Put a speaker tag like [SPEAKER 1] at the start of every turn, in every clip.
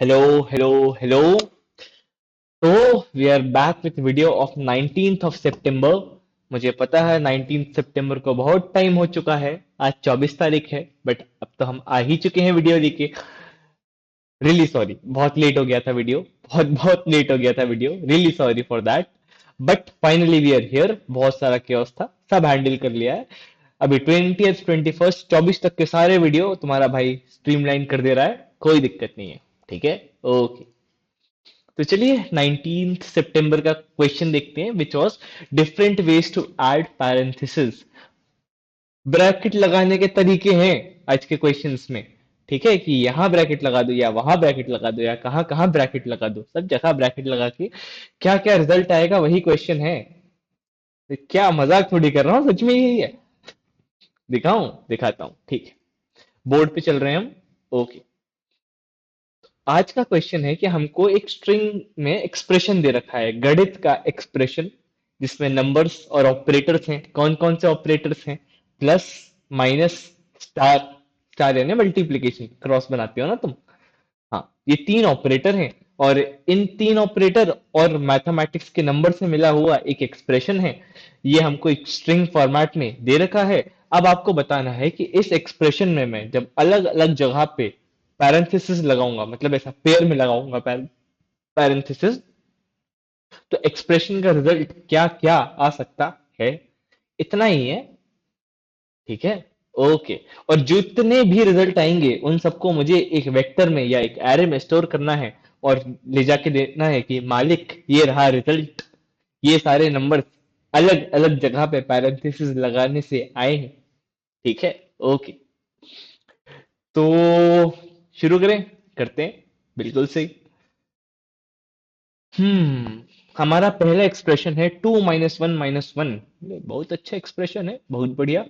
[SPEAKER 1] Hello, hello, hello. तो we are back with video of 19th of September. मुझे पता है 19th सितंबर को बहुत टाइम हो चुका है। आज 24 तारीख है, बट अब तो हम आ ही चुके हैं वीडियो लेके। रियली सॉरी, बहुत लेट हो गया था वीडियो। बहुत बहुत लेट हो गया था video. Really sorry for that. But finally we are here. बहुत सारा केओस था, सब हैंडल कर लिया है। अभी 20th 21st 24 तक के सारे वीडियो तुम्हारा भाई स्ट्रीमलाइन कर दे रहा है, कोई दिक्कत नहीं है। ठीक है, ओके। तो चलिए 19th सितंबर का क्वेश्चन देखते हैं, which was different ways to add parenthesis. Bracket लगाने के तरीके हैं आज के क्वेश्चंस में। ठीक है, कि यहाँ ब्रैकेट लगा दो या वहां ब्रैकेट लगा दो या कहाँ कहाँ ब्रैकेट लगा दो, सब जगह ब्रैकेट लगा के क्या क्या रिजल्ट आएगा वही क्वेश्चन है। तो क्या मजाक थोड़ी कर रहा हूँ, सच में यही है। दिखाऊं, दिखाता हूँ, ठीक है। बोर्ड पे चल रहे हैं हम। ओके। आज का क्वेश्चन है कि हमको एक स्ट्रिंग में एक्सप्रेशन दे रखा है, गणित का एक्सप्रेशन, जिसमें नंबर्स और ऑपरेटर्स हैं। कौन कौन से ऑपरेटर्स हैं? Plus, minus, star. स्टार यानी मल्टीप्लीकेशन, क्रॉस बनाते हो ना तुम। हाँ, ये तीन ऑपरेटर हैं। और इन तीन ऑपरेटर और मैथमेटिक्स के नंबर से मिला हुआ एक एक्सप्रेशन है। ये हमको एक स्ट्रिंग फॉर्मेट में दे रखा है। अब आपको बताना है कि इस एक्सप्रेशन में मैं जब अलग अलग जगह पे पैरेंथेसिस लगाऊंगा, मतलब ऐसा पेयर में लगाऊंगा पैरेंथेसिस, तो एक्सप्रेशन का रिजल्ट क्या क्या आ सकता है। इतना ही है। ठीक है, ओके। और जितने भी रिजल्ट आएंगे उन सबको मुझे एक वेक्टर में या एक एरे में स्टोर करना है। और ले जाके देना है कि मालिक ये रहा रिजल्ट। ये सारे नंबर अलग अलग जगह पे पैरेंथेसिस लगाने से आए हैं। ठीक है, ओके। तो शुरू करें, करते हैं। बिल्कुल सही। हम्म हमारा पहला एक्सप्रेशन है 2 - 1 - 1। बहुत अच्छा एक्सप्रेशन है, बहुत बढ़िया।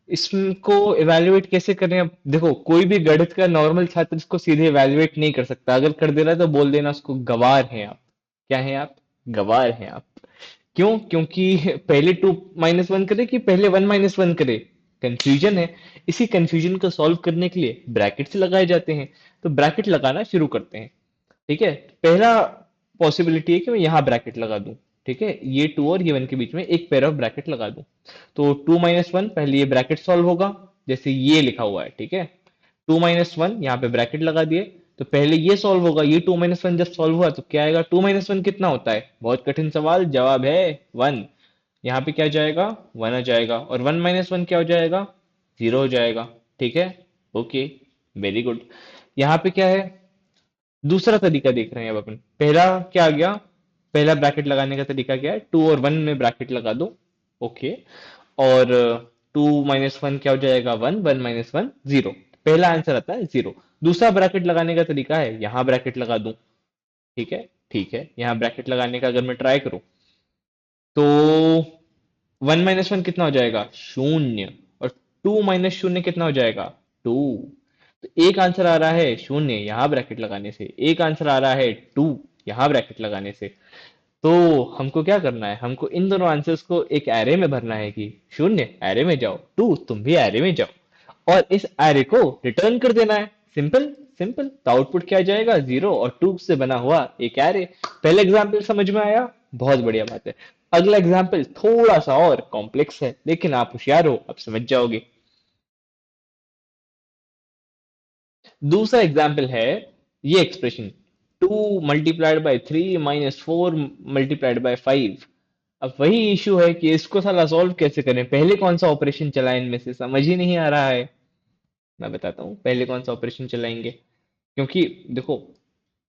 [SPEAKER 1] इसको इवेल्युएट कैसे करें? अब देखो, कोई भी गणित का नॉर्मल छात्र इसको सीधे इवेल्युएट नहीं कर सकता। अगर कर दे रहा है तो बोल देना उसको गवार हैं आप। क्या हैं आप? गवार हैं आप। क्यों? क्योंकि पहले 2 - 1 करे कि पहले 1 - 1 करे, कंफ्यूजन है। इसी कंफ्यूजन को सॉल्व करने के लिए ब्रैकेट्स लगाए जाते हैं। तो ब्रैकेट लगाना शुरू करते हैं। ठीक है, पहला पॉसिबिलिटी है कि मैं यहाँ ब्रैकेट लगा दूं। ठीक है, ये 2 और ये 1 के बीच में एक पेयर ऑफ ब्रैकेट लगा दूं। तो 2 - 1, पहले ये ब्रैकेट सॉल्व होगा, जैसे ये लिखा हुआ है। ठीक है, 2 - 1, यहाँ पे ब्रैकेट लगा दिए। तो पहले ये सॉल्व होगा। ये 2 - 1 जब सॉल्व हुआ तो क्या आएगा? 2 - 1 कितना होता है? बहुत कठिन सवाल, जवाब है 1। यहाँ पे क्या जाएगा? 1 आ जाएगा। और 1 - 1 क्या हो जाएगा? 0 हो जाएगा। ठीक है, ओके, वेरी गुड। यहाँ पे क्या है? दूसरा तरीका देख रहे हैं अब अपन। पहला क्या आ गया? पहला ब्रैकेट लगाने का तरीका क्या है? 2 और 1 में ब्रैकेट लगा दो। ओके। और 2 - 1 क्या हो जाएगा? 1 1 - 1 0। पहला आंसर आता है 0। दूसरा ब्रैकेट लगाने का तरीका है यहां ब्रैकेट लगा दूं। ठीक है, ठीक है, यहां ब्रैकेट लगाने का अगर मैं ट्राई करूं तो 1 - 1 कितना हो जाएगा? शून्य। और 2 - 0 कितना हो जाएगा? 2। तो एक आंसर आ रहा है शून्य यहां ब्रैकेट लगाने से, एक आंसर आ रहा है 2 यहां ब्रैकेट लगाने से। तो हमको क्या करना है? हमको इन दोनों आंसर्स को एक एरे में भरना है कि शून्य एरे में जाओ, 2 तुम भी एरे में जाओ, और इस एरे को रिटर्न कर देना है। Simple, simple. तो आउटपुट क्या आ जाएगा? 0 और 2 से बना हुआ एक एरे। पहले एग्जाम्पल समझ में आया? बहुत बढ़िया बात है। अगला एग्जाम्पल थोड़ा सा और कॉम्प्लेक्स है, लेकिन आप होशियार हो, आप समझ जाओगे। दूसरा एग्जाम्पल है ये एक्सप्रेशन, 2 × 3 - 4 × अब वही इशू है कि इसको साला सॉल्व कैसे करें, पहले कौन सा ऑपरेशन चलाएं, इनमें से समझ ही नहीं आ रहा है। मैं बताता हूँ पहले कौन सा ऑपरेशन चलाएंगे। क्योंकि देखो,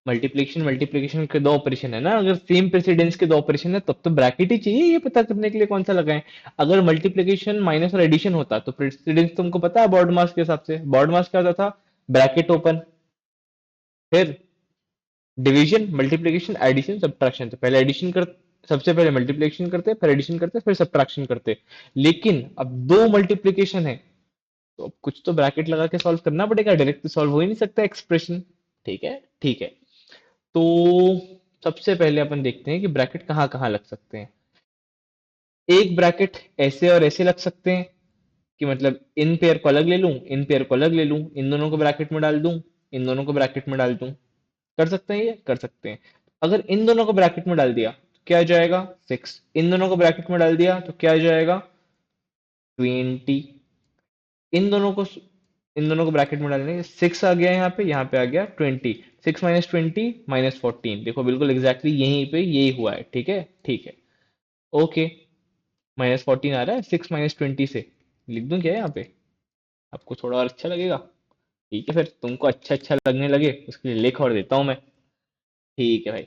[SPEAKER 1] मल्टीप्लिकेशन मल्टीप्लिकेशन के दो ऑपरेशन है ना। अगर सेम प्रेसिडेंस के दो ऑपरेशन है तब तो ब्रैकेट ही चाहिए ये पता करने के लिए कौन सा लगाएं। अगर मल्टीप्लिकेशन माइनस और एडिशन होता तो प्रेसिडेंस तुमको पता है, बॉड मास के हिसाब से बॉड मास क्या होता था? ब्रैकेट ओपन, फिर डिवीजन, मल्टीप्लिकेशन, एडिशन, सब्ट्रैक्शन। तो पहले एडिशन कर, सबसे पहले मल्टीप्लिकेशन करते, फिर एडिशन करते, फिर सब्ट्रैक्शन करते। लेकिन अब दो मल्टीप्लिकेशन है, तो अब कुछ तो ब्रैकेट लगा के सॉल्व करना पड़ेगा, डायरेक्ट तो सॉल्व हो ही नहीं सकता एक्सप्रेशन। ठीक है, ठीक है। तो सबसे पहले अपन देखते हैं कि ब्रैकेट कहाँ कहाँ लग सकते हैं। एक ब्रैकेट ऐसे और ऐसे लग सकते हैं, कि मतलब इन पेयर को अलग ले लूं, इन पेयर को अलग ले लूं, इन दोनों को ब्रैकेट में डाल दूं, इन दोनों को ब्रैकेट में डाल दूं। कर सकते हैं, ये कर सकते हैं। अगर इन दोनों को ब्रैकेट में डाल दिया तो क्या आ जाएगा? 6। इन दोनों को ब्रैकेट में डाल दिया तो क्या आ जाएगा? 20। इन दोनों को इन दोनों को ब्रैकेट में डालने 6 आ गया, यहाँ पे आ गया 20। 6 - 20 -14। देखो बिल्कुल एग्जैक्टली यहीं पे यही हुआ है, ठीक है, ठीक है। ओके, -14 आ रहा है 6 - 20 से। लिख दूं क्या यहाँ पे? आपको थोड़ा और अच्छा लगेगा? ठीक है, फिर तुमको अच्छा अच्छा लगने लगे उसके लिए लिख और देता हूं मैं। ठीक है भाई।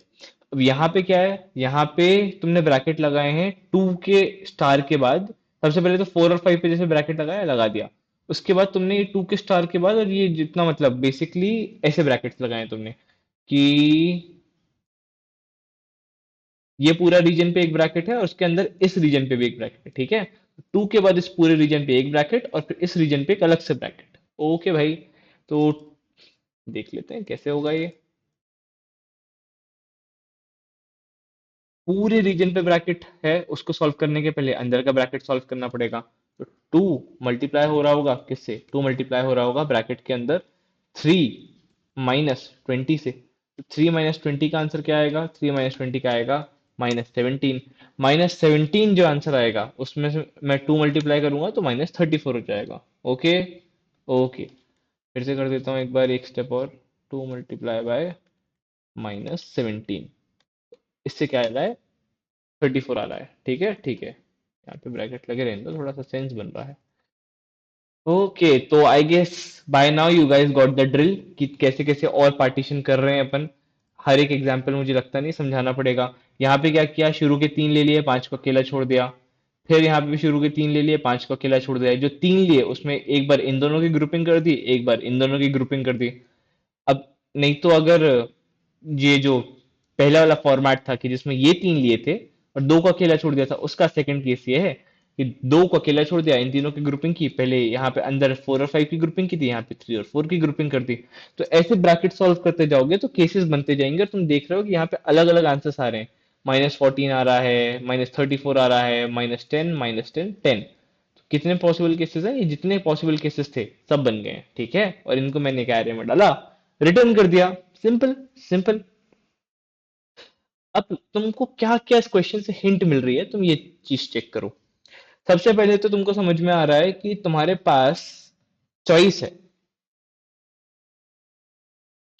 [SPEAKER 1] अब यहाँ पे क्या है? यहाँ पे तुमने ब्रैकेट लगाए हैं 2 के स्टार के बाद। सबसे पहले तो 4 और 5 पे जैसे ब्रैकेट लगाया, लगा दिया। उसके बाद तुमने ये 2 के स्टार के बाद और ये जितना मतलब बेसिकली ऐसे ब्रैकेट्स लगाए हैं तुमने कि ये पूरा रीजन पे एक ब्रैकेट है और उसके अंदर इस रीजन पे भी एक ब्रैकेट है, ठीक है। 2 के बाद इस पूरे रीजन पे एक ब्रैकेट और फिर इस रीजन पे एक अलग से ब्रैकेट। ओके भाई। तो देख लेते हैं कैसे होगा ये। पूरे रीजन पे ब्रैकेट है, उसको सॉल्व करने के पहले अंदर का ब्रैकेट सॉल्व करना पड़ेगा। तो 2 मल्टीप्लाई हो रहा होगा किससे? 2 मल्टीप्लाई हो रहा होगा ब्रैकेट के अंदर 3 - 20 से। तो 3 - 20 का आंसर क्या आएगा? 3 - 20 का आएगा -17। -17 जो आंसर आएगा उसमें से मैं 2 मल्टीप्लाई करूंगा तो -34 हो जाएगा। ओके। ओके, फिर से कर देता हूँ एक बार, एक स्टेप और। 2 × इससे क्या आ रहा है? 34 आ रहा है, ठीक है, ठीक है। यहाँ पे ब्रैकेट लगे रहने दो, थोड़ा सा सेंस बन रहा है। ओके, तो I guess by now you guys got the drill कि कैसे कैसे और पार्टीशन कर रहे हैं अपन। हर एक एग्जाम्पल मुझे लगता नहीं समझाना पड़ेगा। यहाँ पे क्या किया, शुरू के 3 ले लिए, 5 को अकेला छोड़ दिया। फिर यहाँ पे भी शुरू के 3 ले लिए, 5 को अकेला छोड़ दिया। जो 3 लिए उसमें एक बार इन दोनों की ग्रुपिंग कर दी, एक बार इन दोनों की ग्रुपिंग कर दी। अब नहीं तो अगर ये जो पहला वाला फॉर्मेट था कि जिसमें ये 3 लिए थे और 2 को अकेला छोड़ दिया था, उसका सेकंड केस ये है कि 2 को अकेला छोड़ दिया, इन तीनों की ग्रुपिंग की, पहले यहाँ पे अंदर 4 और 5 की ग्रुपिंग की थी, यहाँ पे 3 और 4 की ग्रुपिंग कर दी। तो ऐसे ब्रैकेट सॉल्व करते जाओगे तो केसेस बनते जाएंगे और तुम देख रहे हो कि यहाँ पे अलग अलग आंसर्स आ रहे हैं। -14 आ रहा है, -34 आ रहा है, -10, -10, 10। तो कितने पॉसिबल केसेस हैं? ये जितने पॉसिबल केसेस थे सब बन गए हैं, ठीक है। और इनको मैंने क्या array में डाला, रिटर्न कर दिया। Simple, simple. अब तुमको क्या क्या इस क्वेश्चन से हिंट मिल रही है, तुम ये चीज चेक करो। सबसे पहले तो तुमको समझ में आ रहा है कि तुम्हारे पास चॉइस है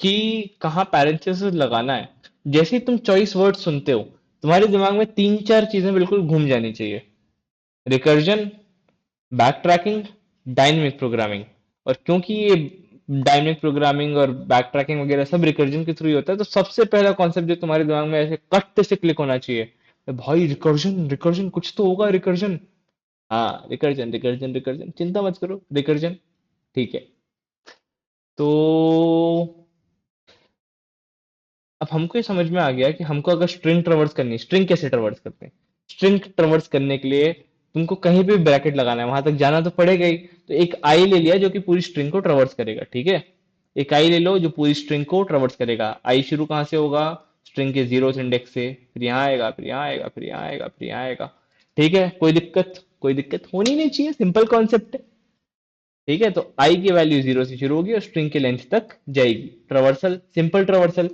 [SPEAKER 1] कि कहाँ पैरेंथेसिस लगाना है। जैसे ही तुम चॉइस वर्ड सुनते हो, तुम्हारे दिमाग में तीन चार चीजें बिल्कुल घूम जानी चाहिए। Recursion, back tracking, dynamic programming. और क्योंकि ये डायनेमिक प्रोग्रामिंग और बैक ट्रैकिंग वगैरह सब रिकर्जन के थ्रू ही होता है, तो सबसे पहला कॉन्सेप्ट जो तुम्हारे दिमाग में ऐसे कट से क्लिक होना चाहिए, भाई रिकर्जन, रिकर्जन कुछ तो होगा, रिकर्जन। हाँ, रिकर्जन, रिकर्जन, रिकर्जन, चिंता मत करो, रिकर्जन। ठीक है। तो अब हमको ये समझ में आ गया कि हमको अगर स्ट्रिंग ट्रेवर्स करनी है, स्ट्रिंग कैसे ट्रेवर्स करते हैं। स्ट्रिंग ट्रेवर्स करने के लिए तुमको कहीं पे भी ब्रैकेट लगाना है, वहां तक जाना तो पड़ेगा ही। तो एक आई ले लिया जो कि पूरी स्ट्रिंग को ट्रेवर्स करेगा, ठीक है। एक आई ले लो जो पूरी स्ट्रिंग को ट्रेवर्स करेगा। आई शुरू कहाँ से होगा? स्ट्रिंग के 0th इंडेक्स से, फिर यहाँ आएगा, फिर यहाँ आएगा, फिर यहाँ आएगा, फिर यहाँ आएगा। ठीक है, कोई दिक्कत? कोई दिक्कत होनी नहीं चाहिए, सिंपल कॉन्सेप्ट है। ठीक है, तो आई की वैल्यू 0 से शुरू होगी और स्ट्रिंग के लेंथ तक जाएगी। Traversal, simple traversal.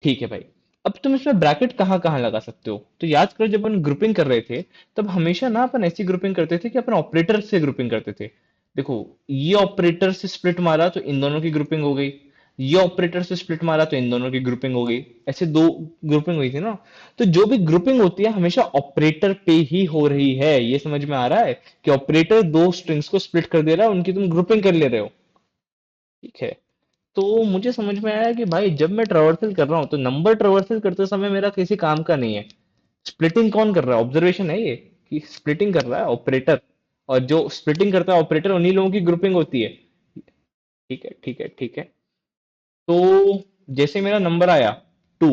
[SPEAKER 1] ठीक है भाई। अब तुम इसमें ब्रैकेट कहाँ कहाँ लगा सकते हो? तो याद करो जब अपन ग्रुपिंग कर रहे थे, तब हमेशा ना अपन ऐसी ग्रुपिंग करते थे कि अपन ऑपरेटर से ग्रुपिंग करते थे। देखो, ये ऑपरेटर से स्प्लिट मारा तो इन दोनों की ग्रुपिंग हो गई, ये ऑपरेटर से स्प्लिट मारा तो इन दोनों की ग्रुपिंग हो गई। ऐसे दो ग्रुपिंग हुई थी ना। तो जो भी ग्रुपिंग होती है हमेशा ऑपरेटर पे ही हो रही है, ये समझ में आ रहा है कि ऑपरेटर दो स्ट्रिंग्स को स्प्लिट कर दे रहा है, उनकी तुम ग्रुपिंग कर ले रहे हो। ठीक है। तो मुझे समझ में आया कि भाई जब मैं ट्रावर्सल कर रहा हूँ तो नंबर ट्रावर्सल करते समय मेरा किसी काम का नहीं है। स्प्लिटिंग कौन कर रहा है? ऑब्जर्वेशन है ये कि स्प्लिटिंग कर रहा है ऑपरेटर। और जो स्प्लिटिंग करता है ऑपरेटर, उन्हीं लोगों की ग्रुपिंग होती है। ठीक है, ठीक है, ठीक है। तो जैसे मेरा नंबर आया 2,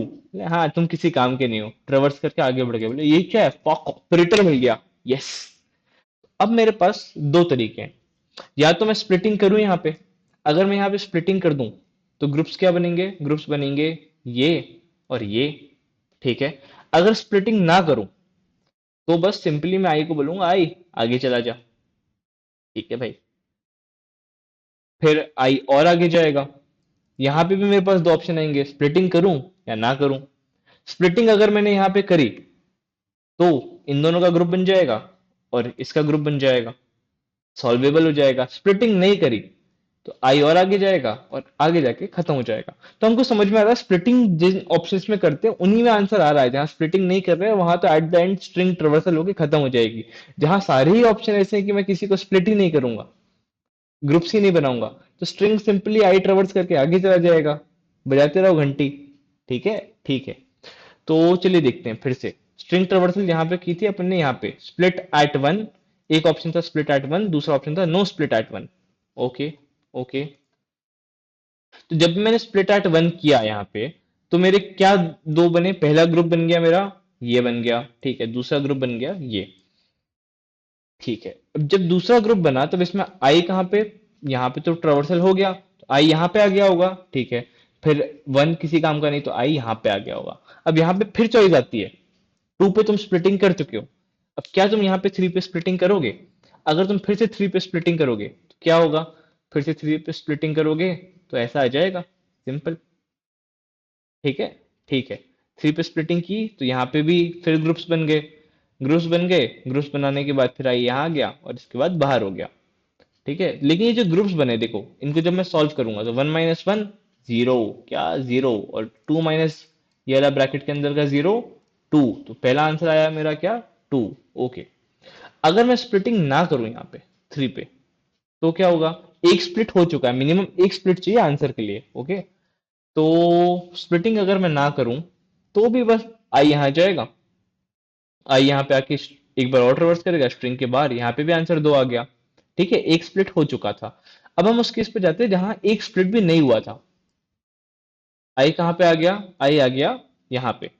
[SPEAKER 1] हाँ तुम किसी काम के नहीं हो, ट्रेवर्स करके आगे बढ़ गए, बोले ये क्या है, फक, ऑपरेटर मिल गया। यस। अब मेरे पास दो तरीके हैं। या तो मैं स्प्लिटिंग करूं यहाँ पे। अगर मैं यहाँ पे स्प्लिटिंग कर दूं तो ग्रुप्स क्या बनेंगे? ग्रुप्स बनेंगे ये और ये। ठीक है। अगर स्प्लिटिंग ना करूं तो बस सिंपली मैं आई को बोलूंगा, आई आगे चला जा। ठीक है भाई। फिर आई और आगे जाएगा। यहाँ पे भी मेरे पास दो ऑप्शन आएंगे, स्प्लिटिंग करूं या ना करूं। स्प्लिटिंग अगर मैंने यहाँ पे करी तो इन दोनों का ग्रुप बन जाएगा और इसका ग्रुप बन जाएगा, सॉल्वेबल हो जाएगा। स्प्लिटिंग नहीं करी तो आई और आगे जाएगा और आगे जाके खत्म हो जाएगा। तो हमको समझ में आ रहा है स्प्लिटिंग जिन ऑप्शंस में करते हैं उन्हीं में आंसर आ रहा है। जहां स्प्लिटिंग नहीं कर रहे हैं वहां तो at the end string traversal होकर खत्म हो जाएगी। जहां सारे ही ऑप्शन ऐसे हैं कि मैं किसी को स्प्लिट ही नहीं करूंगा, ग्रुप्स ही नहीं बनाऊंगा, तो स्ट्रिंग सिंपली आई ट्रावर्स करके आगे चला जाएगा। बजाते रहो घंटी। ठीक है, ठीक है। तो चलिए देखते हैं फिर से। स्ट्रिंग ट्रावर्सल यहाँ पे की थी अपन ने, यहाँ पे स्प्लिट एट वन। एक ऑप्शन था स्प्लिट एट वन, दूसरा ऑप्शन था no split at one. Okay, okay. तो जब मैंने स्प्लिट एट वन किया यहाँ पे, तो मेरे क्या दो बने? पहला ग्रुप बन गया मेरा, ये बन गया, ठीक है। दूसरा ग्रुप बन गया ये, ठीक है। अब जब दूसरा ग्रुप बना तब इसमें आई कहाँ पे? यहाँ पे तो ट्रावर्सल हो गया, तो आई यहाँ पे आ गया होगा, ठीक है। फिर वन किसी काम का नहीं तो आई यहाँ पे आ गया होगा। अब यहाँ पे फिर चॉइस आती है, टू पे तुम स्प्लिटिंग कर चुके हो, अब क्या तुम यहाँ पे थ्री पे स्प्लिटिंग करोगे? अगर तुम फिर से थ्री पे स्प्लिटिंग करोगे तो क्या होगा? फिर से थ्री पे स्प्लिटिंग करोगे तो ऐसा आ जाएगा, सिंपल। ठीक है, ठीक है। थ्री पे स्प्लिटिंग की तो यहाँ पे भी फिर ग्रुप्स बन गए, ग्रुप्स बन गए। ग्रुप्स बनाने के बाद फिर आई यहाँ आ गया और इसके बाद बाहर हो गया। ठीक है, लेकिन ये जो ग्रुप्स बने देखो, इनको जब मैं सॉल्व करूंगा तो वन माइनस वन जीरो, क्या जीरो, और टू माइनस ये वाला ब्रैकेट के अंदर का जीरो, टू। तो पहला आंसर आया मेरा क्या? टू। ओके। अगर मैं स्प्लिटिंग ना करूं यहाँ पे थ्री पे, तो क्या होगा? एक स्प्लिट हो चुका है, मिनिमम एक स्प्लिट चाहिए आंसर के लिए। ओके, तो स्प्लिटिंग अगर मैं ना करूं तो भी बस आई यहाँ जाएगा, आई यहाँ पे आके एक बार और रिवर्स करेगा स्ट्रिंग के बाहर, यहाँ पे भी आंसर दो आ गया। ठीक है, एक स्प्लिट हो चुका था। अब हम उस केस पे जाते हैं जहां एक स्प्लिट भी नहीं हुआ था। आई कहाँ पे आ गया? आई आ गया यहाँ पे,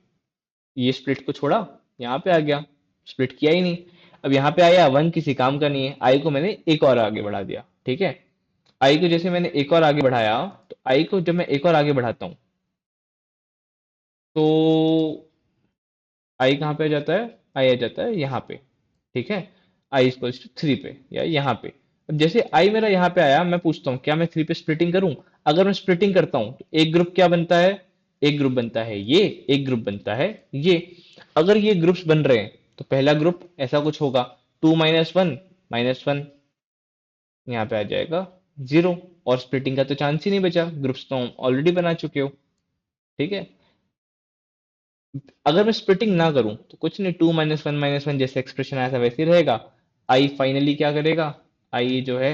[SPEAKER 1] ये स्प्लिट को छोड़ा, यहाँ पे आ गया, स्प्लिट किया ही नहीं। अब यहाँ पे आया वन, किसी काम का नहीं है, आई को मैंने एक और आगे बढ़ा दिया। ठीक है, आई को जैसे मैंने एक और आगे बढ़ाया, तो आई को जब मैं एक और आगे बढ़ाता हूँ तो आई कहाँ पे आ जाता है? आई आ जाता है यहाँ पे। ठीक है, आई इक्वल्स टू थ्री पे या यहाँ पे। अब जैसे आई मेरा यहाँ पे आया, मैं पूछता हूँ क्या मैं थ्री पे स्प्लिटिंग करूं? अगर मैं स्प्लिटिंग करता हूँ तो एक ग्रुप क्या बनता है? एक ग्रुप बनता है ये, एक ग्रुप बनता है ये। अगर ये ग्रुप्स बन रहे हैं तो पहला ग्रुप ऐसा कुछ होगा, टू माइनस वन यहाँ पे आ जाएगा जीरो, और स्प्लिटिंग का तो चांस ही नहीं बचा, ग्रुप्स तो ऑलरेडी बना चुके हो। ठीक है, अगर मैं स्प्लिटिंग ना करूं तो कुछ नहीं, टू माइनस वन जैसे एक्सप्रेशन आया था वैसे ही रहेगा। आई फाइनली क्या करेगा? आई जो है,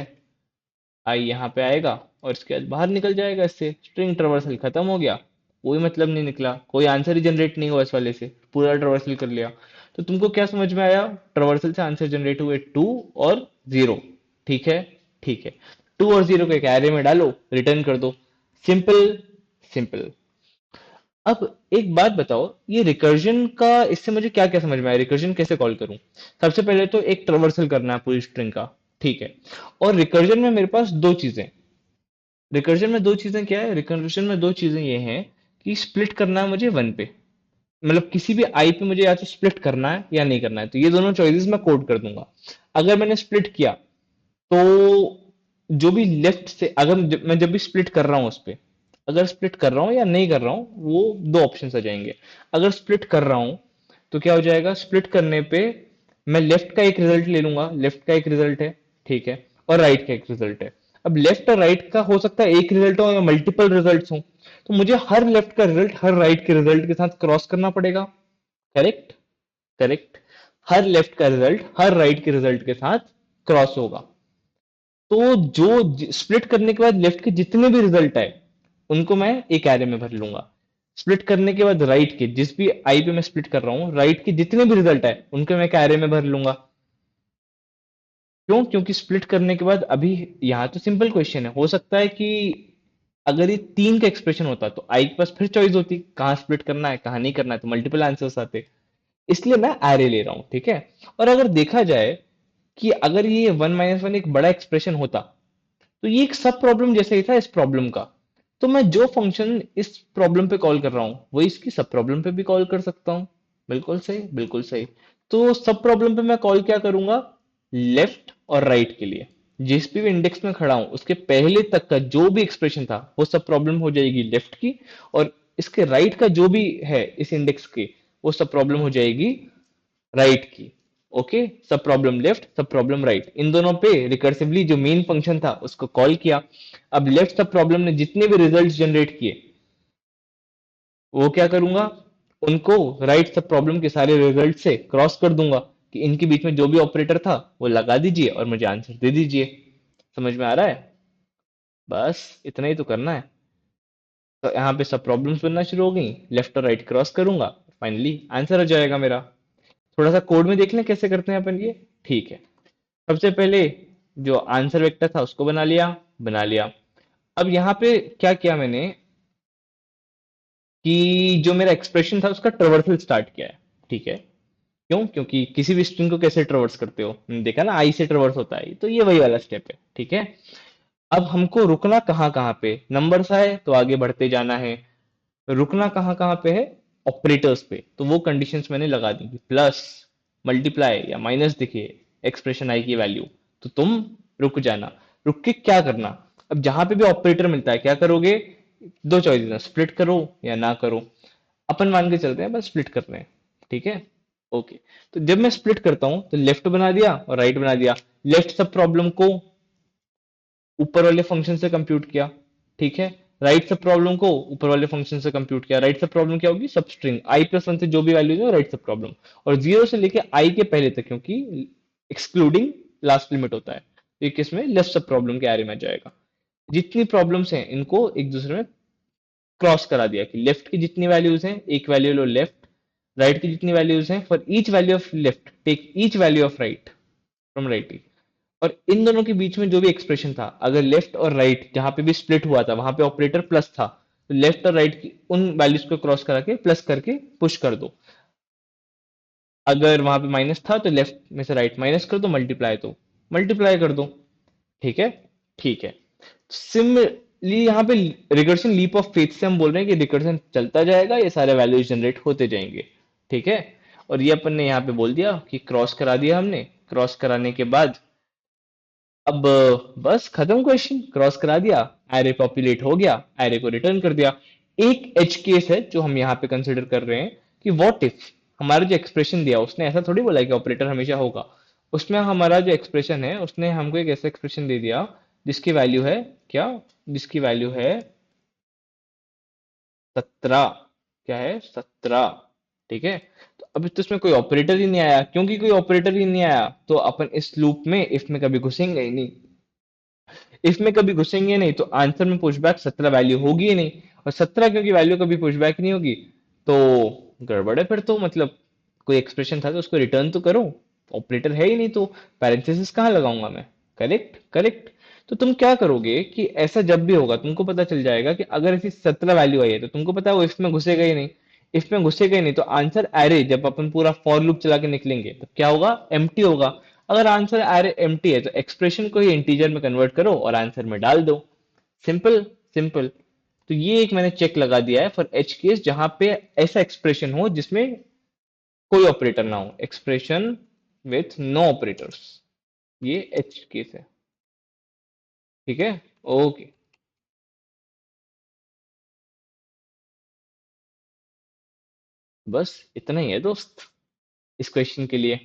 [SPEAKER 1] आई यहाँ पे आएगा और इसके बाद बाहर निकल जाएगा, इससे स्ट्रिंग ट्रावर्सल खत्म हो गया। कोई मतलब नहीं निकला, कोई आंसर ही जनरेट नहीं हुआ इस वाले से, पूरा ट्रावर्सल कर लिया। तो तुमको क्या समझ में आया? ट्रावर्सल से आंसर जनरेट हुए टू और जीरो। ठीक है, ठीक है। टू और जीरो को एक एरे में डालो, रिटर्न कर दो, सिंपल, सिंपल। अब एक बात बताओ, ये रिकर्जन का इससे मुझे क्या क्या समझ में आया, रिकर्जन कैसे कॉल करूं? सबसे पहले तो एक ट्रावर्सल करना है पूरी स्ट्रिंग का, ठीक है। और रिकर्जन में मेरे पास दो चीजें, रिकर्जन में दो चीजें क्या है? रिकर्जन में दो चीजें ये हैं कि स्प्लिट करना है मुझे वन पे, मतलब किसी भी आई पे मुझे या तो स्प्लिट करना है या नहीं करना है, तो ये दोनों चॉइसेस मैं कोड कर दूंगा। अगर मैंने स्प्लिट किया तो जो भी लेफ्ट से, अगर मैं जब भी स्प्लिट कर रहा हूँ उस पे, अगर स्प्लिट कर रहा हूँ या नहीं कर रहा हूँ वो दो ऑप्शन आ जाएंगे। अगर स्प्लिट कर रहा हूँ तो क्या हो जाएगा? स्प्लिट करने पे मैं लेफ्ट का एक रिजल्ट ले लूंगा, लेफ्ट का एक रिजल्ट है, ठीक है, और राइट का एक रिजल्ट है। अब लेफ्ट और राइट का हो सकता है एक रिजल्ट हो या मल्टीपल रिजल्ट्स हो, तो मुझे हर लेफ्ट का रिजल्ट हर राइट के रिजल्ट के साथ क्रॉस करना पड़ेगा। Correct, correct. हर लेफ्ट का रिजल्ट हर राइट के रिजल्ट के साथ क्रॉस होगा। तो जो स्प्लिट करने के बाद लेफ्ट के जितने भी रिजल्ट आए उनको मैं एक एरे में भर लूंगा। स्प्लिट करने के बाद राइट के, जिस भी आई पे मैं स्प्लिट कर रहा हूँ, राइट के जितने भी रिजल्ट आए उनको मैं एक एरे में भर लूंगा। क्यों? क्योंकि स्प्लिट करने के बाद अभी यहाँ तो सिंपल क्वेश्चन है, हो सकता है कि अगर ये तीन का एक्सप्रेशन होता तो आई के पास फिर चॉइस होती कहाँ स्प्लिट करना है कहाँ नहीं करना है, तो मल्टीपल आंसर्स आते। इसलिए मैं एरे ले रहा हूँ, ठीक है। और अगर देखा जाए कि अगर ये वन माइनस वन एक बड़ा एक्सप्रेशन होता तो ये एक सब प्रॉब्लम जैसा ही था इस प्रॉब्लम का। तो मैं जो फंक्शन इस प्रॉब्लम पे कॉल कर रहा हूँ वो इसकी सब प्रॉब्लम पे भी कॉल कर सकता हूँ। बिल्कुल सही, बिल्कुल सही। तो सब प्रॉब्लम पे मैं कॉल क्या करूंगा? लेफ्ट और राइट के लिए, जिस भी इंडेक्स में खड़ा हूं उसके पहले तक का जो भी एक्सप्रेशन था वो सब प्रॉब्लम हो जाएगी लेफ्ट की, और इसके राइट का जो भी है इस इंडेक्स के वो सब प्रॉब्लम हो जाएगी राइट की। ओके, सब प्रॉब्लम लेफ्ट, सब प्रॉब्लम राइट, इन दोनों पे रिकर्सिवली जो मेन फंक्शन था उसको कॉल किया। अब लेफ्ट सब प्रॉब्लम ने जितने भी रिजल्ट्स जनरेट किए वो क्या करूंगा, उनको राइट सब प्रॉब्लम के सारे रिजल्ट से क्रॉस कर दूंगा कि इनके बीच में जो भी ऑपरेटर था वो लगा दीजिए और मुझे आंसर दे दीजिए। समझ में आ रहा है? बस इतना ही तो करना है। तो यहाँ पे सब प्रॉब्लम्स बनना शुरू हो गई, लेफ्ट और राइट क्रॉस करूंगा, फाइनली आंसर हो जाएगा मेरा। थोड़ा सा कोड में देख लें कैसे करते हैं अपन ये। ठीक है, सबसे पहले जो आंसर वेक्टर था उसको बना लिया। अब यहाँ पे क्या किया मैंने कि जो मेरा एक्सप्रेशन था उसका ट्रेवर्सल स्टार्ट किया है। ठीक है, क्यों? क्योंकि किसी भी स्ट्रिंग को कैसे ट्रेवर्स करते हो, हमने देखा ना, आई से ट्रेवर्स होता है, तो ये वही वाला स्टेप है। ठीक है, अब हमको रुकना कहाँ कहाँ पे, नंबर्स आए तो आगे बढ़ते जाना है, रुकना कहाँ कहाँ पे है, ऑपरेटर्स पे। तो वो कंडीशंस मैंने लगा दी कि प्लस मल्टीप्लाई या माइनस दिखे एक्सप्रेशन आई की वैल्यू तो तुम रुक जाना। रुक के क्या करना, अब जहां पे भी ऑपरेटर मिलता है क्या करोगे, दो चॉइसेस हैं, स्प्लिट करो या ना करो। अपन मान के चलते हैं बस स्प्लिट कर रहे हैं। ठीक है, ओके। तो जब मैं स्प्लिट करता हूं तो लेफ्ट बना दिया और राइट बना दिया। लेफ्ट सब प्रॉब्लम को ऊपर वाले फंक्शन से कंप्यूट किया। ठीक है, राइट सब प्रॉब्लम को ऊपर वाले फंक्शन से कंप्यूट किया। राइट सब प्रॉब्लम क्या होगी, सब स्ट्रिंग आई प्लस वन से जो भी वैल्यूज है राइट सब प्रॉब्लम, और जीरो से लेके आई के पहले तक, क्योंकि एक्सक्लूडिंग लास्ट लिमिट होता है, तो ये किस में, लेफ्ट सब प्रॉब्लम के एरे में जाएगा। जितनी प्रॉब्लम्स हैं इनको एक दूसरे में क्रॉस करा दिया कि लेफ्ट की जितनी वैल्यूज हैं एक वैल्यू लो लेफ्ट, राइट की जितनी वैल्यूज हैं for each value of left take each value of right from right. और इन दोनों के बीच में जो भी एक्सप्रेशन था, अगर लेफ्ट और राइट जहां पे भी स्प्लिट हुआ था वहां पे ऑपरेटर प्लस था, तो लेफ्ट और राइट की उन वैल्यूज को क्रॉस करा के प्लस करके पुश कर दो। अगर वहां पे माइनस था तो लेफ्ट में से राइट माइनस कर दो, मल्टीप्लाई तो मल्टीप्लाई कर दो। ठीक है, ठीक है। सिमिलरली यहाँ पे रिकर्शन लीप ऑफ फेथ से हम बोल रहे हैं कि रिकर्शन चलता जाएगा, ये सारे वैल्यूज जनरेट होते जाएंगे। ठीक है, और ये अपन ने यहाँ पे बोल दिया कि क्रॉस करा दिया हमने। क्रॉस कराने के बाद अब बस खत्म, क्वेश्चन क्रॉस करा दिया, एरे पॉपुलेट हो गया, एरे को रिटर्न कर दिया। एक एज केस है जो हम यहाँ पे कंसिडर कर रहे हैं कि व्हाट इफ हमारा जो एक्सप्रेशन दिया उसने ऐसा थोड़ी बोला है कि ऑपरेटर हमेशा होगा। उसमें हमारा जो एक्सप्रेशन है उसने हमको एक ऐसा एक्सप्रेशन दे दिया जिसकी वैल्यू है क्या, जिसकी वैल्यू है 17। क्या है, 17। ठीक है, तो अभी तो इसमें कोई ऑपरेटर ही नहीं आया, क्योंकि कोई ऑपरेटर ही नहीं आया तो अपन इस लूप में इफ में कभी घुसेंगे ही नहीं। इसमें कभी घुसेंगे नहीं तो आंसर में पुशबैक 17 वैल्यू होगी ही नहीं, और 17 क्योंकि वैल्यू कभी पुशबैक नहीं होगी तो गड़बड़ है फिर तो, मतलब कोई एक्सप्रेशन था तो उसको रिटर्न तो करो, ऑपरेटर है ही नहीं तो पैरेंथेसिस कहाँ लगाऊंगा मैं। Correct, correct. तो तुम क्या करोगे कि ऐसा जब भी होगा तुमको पता चल जाएगा कि अगर ऐसी 17 वैल्यू आई है तो तुमको पता है वो इफ में घुसेगा ही नहीं। इफ में घुसेगा ही नहीं तो आंसर एरे जब अपन पूरा फॉर लूप चला के निकलेंगे तो क्या होगा, एम्प्टी होगा। अगर आंसर एरे एम्प्टी है तो एक्सप्रेशन को ही इंटीजर में कन्वर्ट करो और आंसर में डाल दो। Simple, simple. तो ये एक मैंने चेक लगा दिया है फॉर एच केस जहां पे ऐसा एक्सप्रेशन हो जिसमें कोई ऑपरेटर ना हो, एक्सप्रेशन विथ नो ऑपरेटर्स, ये एच केस है। ठीक है, ओके। बस इतना ही है दोस्त इस क्वेश्चन के लिए।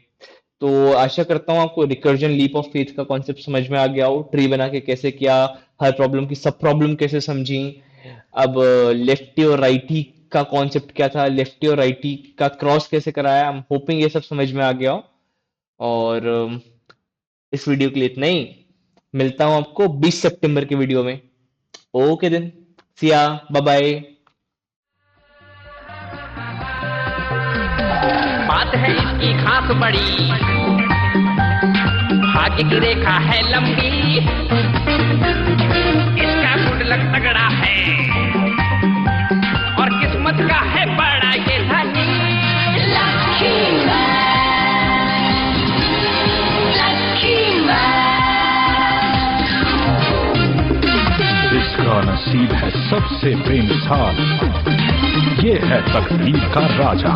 [SPEAKER 1] तो आशा करता हूँ आपको रिकर्जन लीप ऑफ फेथ का कॉन्सेप्ट समझ में आ गया हो, ट्री बना के कैसे किया, हर प्रॉब्लम की सब प्रॉब्लम कैसे समझी। अब लेफ्टी और राइटी का कॉन्सेप्ट क्या था, लेफ्टी और राइटी का क्रॉस कैसे कराया, आई एम होपिंग ये सब समझ में आ गया हो। और इस वीडियो के लिए इतना ही, मिलता हूँ आपको 20 सितंबर के वीडियो में। ओके दिन, सिया, बाय बाय।
[SPEAKER 2] बात है इसकी खास बड़ी, भाग्य की रेखा है लंबी, इसका गुड लक तगड़ा है और किस्मत का है बड़ा ये धनी। लकी
[SPEAKER 3] जिसका नसीब है सबसे बेमिसाल, ये है तकदीर का राजा।